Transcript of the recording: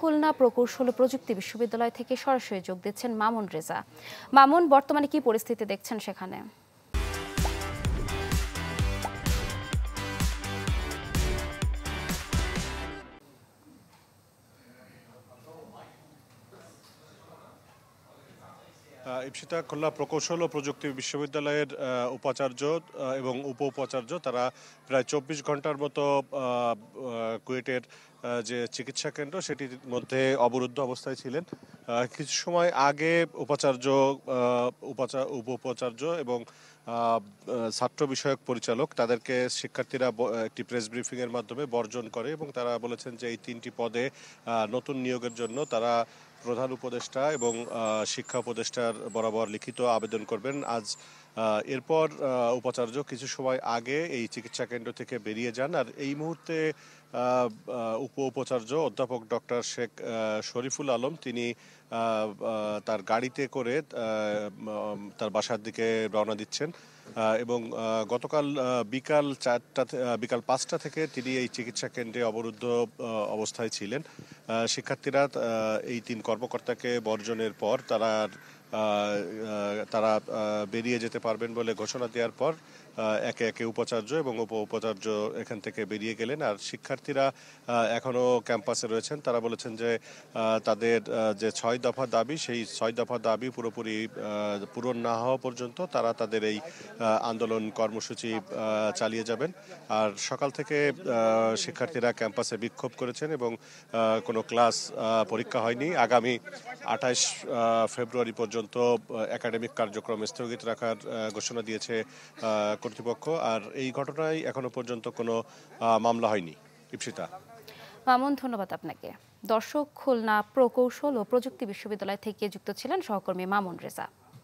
খুলনা প্রকৌশল ও প্রযুক্তি বিশ্ববিদ্যালয় থেকে সরাসরি যোগ দিচ্ছেন মামুন রেজা। মামুন, বর্তমানে কি পরিস্থিতি দেখছেন সেখানে? ইপসিতা খুলনা প্রকৌশল ও প্রযুক্তি বিশ্ববিদ্যালয়ের উপাচার্য এবং উপ উপাচার্য তারা প্রায় ২৪ ঘন্টার মতো কুয়েটের যে চিকিৎসা কেন্দ্র সেটির মধ্যে অবরুদ্ধ অবস্থায় ছিলেন। কিছু সময় আগে উপাচার্য, উপ উপাচার্য এবং ছাত্র বিষয়ক পরিচালক তাদেরকে শিক্ষার্থীরা একটি প্রেস ব্রিফিং এর মাধ্যমে বর্জন করে এবং তারা বলেছেন যে এই ৩টি পদে নতুন নিয়োগের জন্য তারা প্রধান উপদেষ্টা এবং শিক্ষা উপদেষ্টার বরাবর লিখিত আবেদন করবেন আজ। এরপর উপাচার্য কিছু সময় আগে এই চিকিৎসা কেন্দ্র থেকে বেরিয়ে যান। আর এই মুহূর্তে উপ উপাচার্য অধ্যাপক ডক্টর শেখ শরীফুল আলম তিনি তার গাড়িতে করে তার বাসার দিকে রওনা দিচ্ছেন এবং গতকাল বিকাল ৫টা থেকে তিনি এই চিকিৎসা কেন্দ্রে অবরুদ্ধ অবস্থায় ছিলেন। শিক্ষার্থীরা এই ৩ কর্মকর্তাকে বর্জনের পর তারা বেরিয়ে যেতে পারবেন বলে ঘোষণা দেওয়ার পর একে একে উপাচার্য এবং উপ উপাচার্য এখান থেকে বেরিয়ে গেলেন। আর শিক্ষার্থীরা এখনো ক্যাম্পাসে রয়েছেন। তারা বলেছেন যে তাদের যে ৬ দফা দাবি, সেই ৬ দফা দাবি পুরোপুরি পূরণ না হওয়া পর্যন্ত তারা তাদের এই আন্দোলন কর্মসূচি চালিয়ে যাবেন। আর সকাল থেকে শিক্ষার্থীরা ক্যাম্পাসে বিক্ষোভ করেছেন এবং কোনো ক্লাস পরীক্ষা হয়নি। আগামী ২৮ ফেব্রুয়ারি পর্যন্ত একাডেমিক কার্যক্রম স্থগিত রাখার ঘোষণা দিয়েছে কর্তৃপক্ষ। আর এই ঘটনায় এখনো পর্যন্ত কোনো মামলা হয়নি। ইপসিতা। মামুন, ধন্যবাদ আপনাকে। দর্শক, খুলনা প্রকৌশল ও প্রযুক্তি বিশ্ববিদ্যালয় থেকে যুক্ত ছিলেন সহকর্মী মামুন রেজা।